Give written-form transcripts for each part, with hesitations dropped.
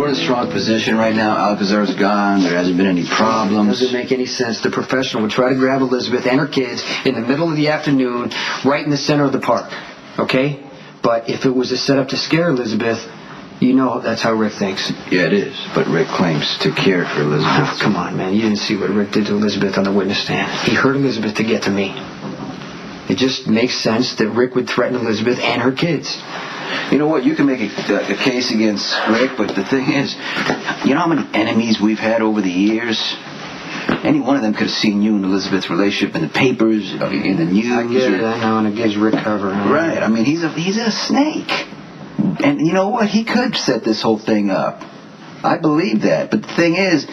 we're in a strong position right now. Alcazar's gone. There hasn't been any problems. Doesn't make any sense. The professional would try to grab Elizabeth and her kids in the middle of the afternoon, right in the center of the park. Okay? But if it was a setup to scare Elizabeth, you know that's how Rick thinks. Yeah, it is. But Rick claims to care for Elizabeth. Oh, come on, man. You didn't see what Rick did to Elizabeth on the witness stand. He hurt Elizabeth to get to me. It just makes sense that Rick would threaten Elizabeth and her kids. You know what? You can make a case against Rick, but the thing is, you know how many enemies we've had over the years? Any one of them could have seen you and Elizabeth's relationship in the papers, in the news. I get it, I know, and it gives Rick cover. Right. I mean, he's a snake. And you know what? He could set this whole thing up. I believe that. But the thing is,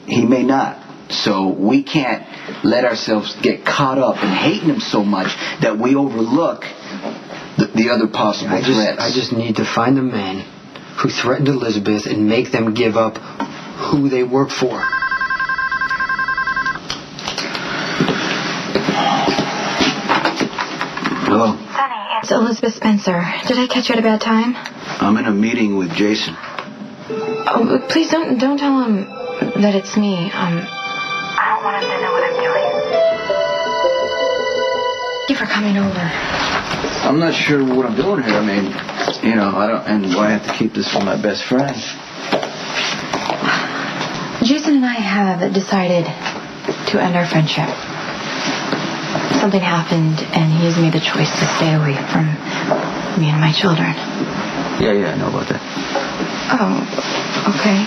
he may not. So we can't let ourselves get caught up in hating him so much that we overlook the other possible threats. I just need to find the men who threatened Elizabeth and make them give up who they work for. Hello? Sonny, it's Elizabeth Spencer. Did I catch you at a bad time? I'm in a meeting with Jason. Oh, please don't tell him that it's me. I don't want him to know what I'm doing. Thank you for coming over. I'm not sure what I'm doing here. I mean, you know, and why I have to keep this from my best friend. Jason and I have decided to end our friendship. Something happened, and he's made the choice to stay away from me and my children. Yeah, I know about that. Oh, okay.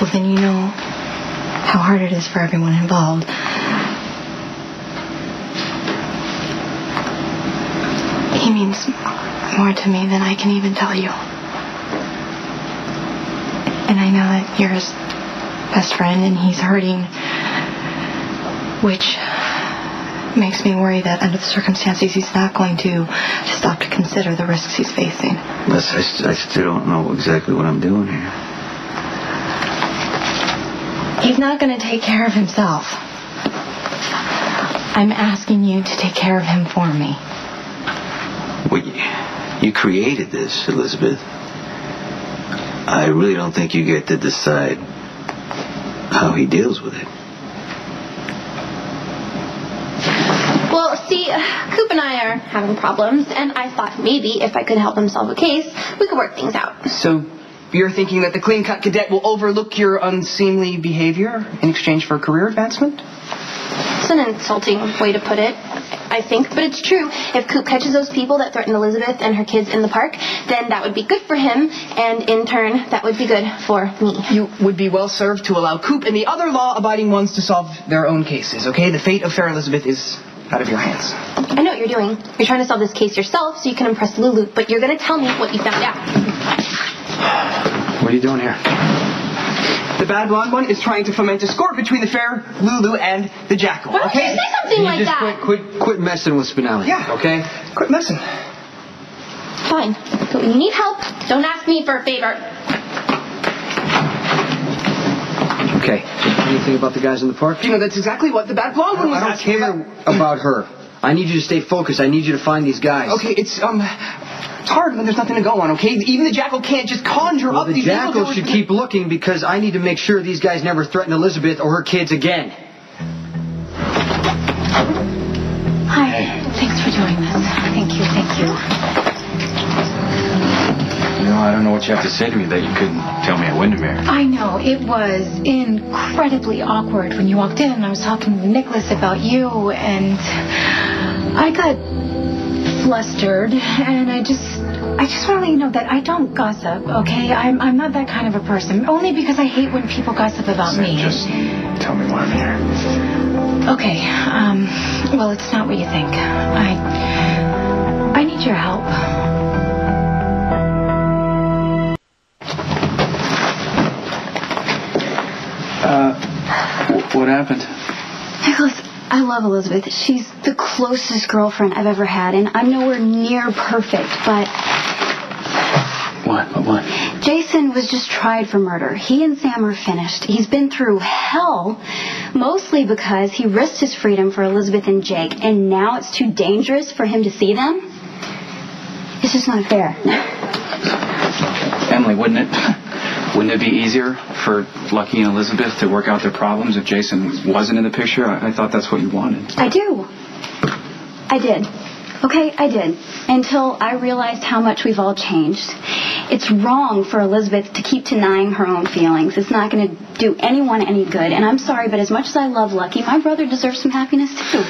Well, then you know how hard it is for everyone involved. He means more to me than I can even tell you. And I know that you're his best friend and he's hurting, which makes me worry that under the circumstances he's not going to stop to consider the risks he's facing. I still don't know exactly what I'm doing here. He's not going to take care of himself. I'm asking you to take care of him for me. Well, you created this, Elizabeth. I really don't think you get to decide how he deals with it. Well, see, Coop and I are having problems, and I thought maybe if I could help him solve a case, we could work things out. So you're thinking that the clean-cut cadet will overlook your unseemly behavior in exchange for career advancement? It's an insulting way to put it, I think, but it's true. If Coop catches those people that threatened Elizabeth and her kids in the park, then that would be good for him, and in turn, that would be good for me. You would be well served to allow Coop and the other law-abiding ones to solve their own cases, okay? The fate of fair Elizabeth is out of your hands. I know what you're doing. You're trying to solve this case yourself so you can impress Lulu, but you're going to tell me what you found out. What are you doing here? The bad blonde one is trying to foment a score between the fair Lulu and the jackal, Why okay? don't you say something like just that? Quit messing with Spinelli. Yeah. Okay? Quit messing. Fine. But when you need help, don't ask me for a favor. Okay. Anything about the guys in the park? You know, that's exactly what the bad blonde one was I don't asking care about her. I need you to stay focused. I need you to find these guys. Okay, it's hard when there's nothing to go on, okay? Even the jackal can't just conjure up The these jackal should keep looking because I need to make sure these guys never threaten Elizabeth or her kids again. Hi. Thanks for doing this. Thank you. You know, I don't know what you have to say to me that you couldn't tell me at Windermere. I know. It was incredibly awkward when you walked in and I was talking to Nikolas about you and I got flustered and I just want to let you know that I don't gossip, okay? I'm not that kind of a person. Only because I hate when people gossip about me. Just tell me why I'm here. Okay, well, it's not what you think. I need your help. What happened? Nikolas, I love Elizabeth. She's the closest girlfriend I've ever had, and I'm nowhere near perfect, but... What? Jason was just tried for murder. He and Sam are finished. He's been through hell, mostly because he risked his freedom for Elizabeth and Jake, and now it's too dangerous for him to see them? It's just not fair. Emily, wouldn't it be easier for Lucky and Elizabeth to work out their problems if Jason wasn't in the picture? I thought that's what you wanted. I do. I did. Okay, I did. Until I realized how much we've all changed. It's wrong for Elizabeth to keep denying her own feelings. It's not going to do anyone any good. And I'm sorry, but as much as I love Lucky, my brother deserves some happiness too.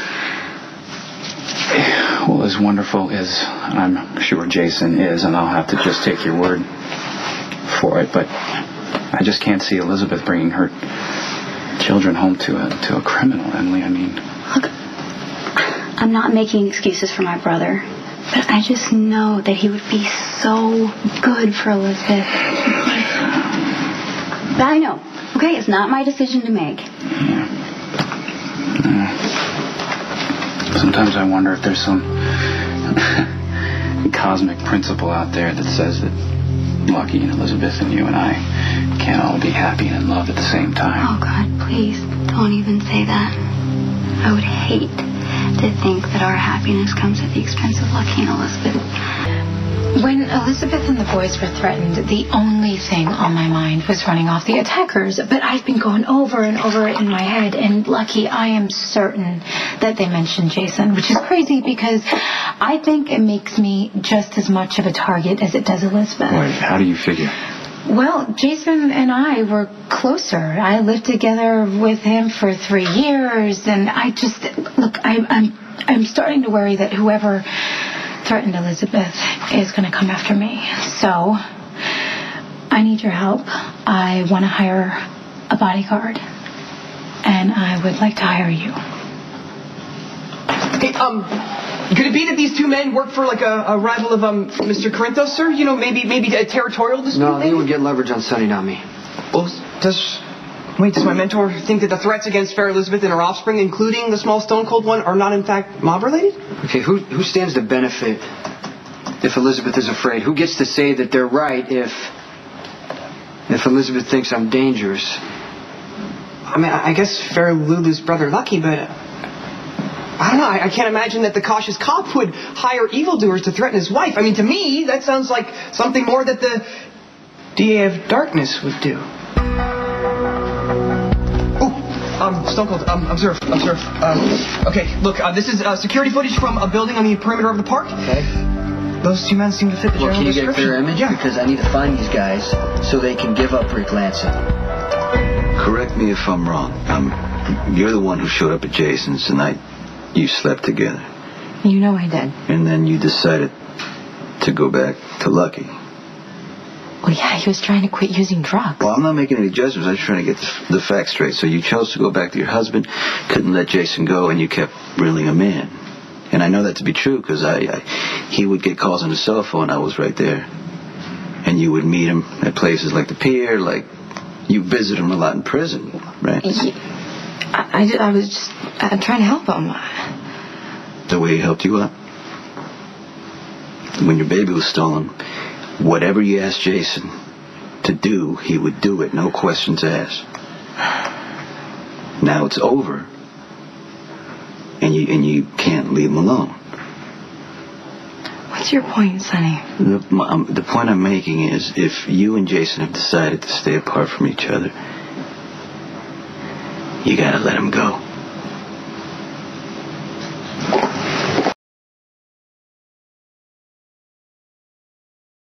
Well, as wonderful as I'm sure Jason is, and I'll have to just take your word for it, but I just can't see Elizabeth bringing her children home to a criminal, Emily. I mean... Look, I'm not making excuses for my brother, but I just know that he would be so good for Elizabeth. But I know, okay? It's not my decision to make. Yeah. Sometimes I wonder if there's some cosmic principle out there that says that Lucky and Elizabeth and you and I can't all be happy and in love at the same time. Oh, God, please don't even say that. I would hate to think that our happiness comes at the expense of Lucky and Elizabeth. When Elizabeth and the boys were threatened, the only thing on my mind was running off the attackers. But I've been going over and over it in my head. And Lucky, I am certain that they mentioned Jason, which is crazy because I think it makes me just as much of a target as it does Elizabeth. Wait, how do you figure? Well, Jason and I were closer. I lived together with him for 3 years, and I just look. I'm starting to worry that whoever threatened Elizabeth is going to come after me. So I need your help. I want to hire a bodyguard, and I would like to hire you. Hey, could it be that these two men work for like a rival of Mr. Corinthos, sir? You know, maybe a territorial dispute? No, they would get leverage on Sonny, not me. Well, does my mentor think that the threats against Fair Elizabeth and her offspring, including the small Stone Cold one, are not in fact mob-related? Okay, who stands to benefit if Elizabeth is afraid? Who gets to say that they're right if Elizabeth thinks I'm dangerous? I mean, I guess Fair Lulu's brother Lucky, but I don't know. I can't imagine that the cautious cop would hire evildoers to threaten his wife. I mean, to me, that sounds like something more that the DA of Darkness would do. Stone Cold, observe. Okay, look, this is security footage from a building on the perimeter of the park. Okay. Those two men seem to fit the general Can you description. get a clear image? Yeah. Because I need to find these guys so they can give up Rick Lansing. Correct me if I'm wrong. You're the one who showed up at Jason's the night you slept together. You know I did. And then you decided to go back to Lucky. Well, yeah, he was trying to quit using drugs. Well, I'm not making any judgments. I'm just trying to get the facts straight. So you chose to go back to your husband, couldn't let Jason go, and you kept reeling him in. And I know that to be true because he would get calls on his cell phone. I was right there. And you would meet him at places like the pier, like you visited him a lot in prison, right? I was just trying to help him. The way he helped you out? When your baby was stolen, whatever you asked Jason to do, he would do it, no questions asked. Now it's over, and you can't leave him alone. What's your point, Sonny? The point I'm making is, if you and Jason have decided to stay apart from each other, you gotta let him go.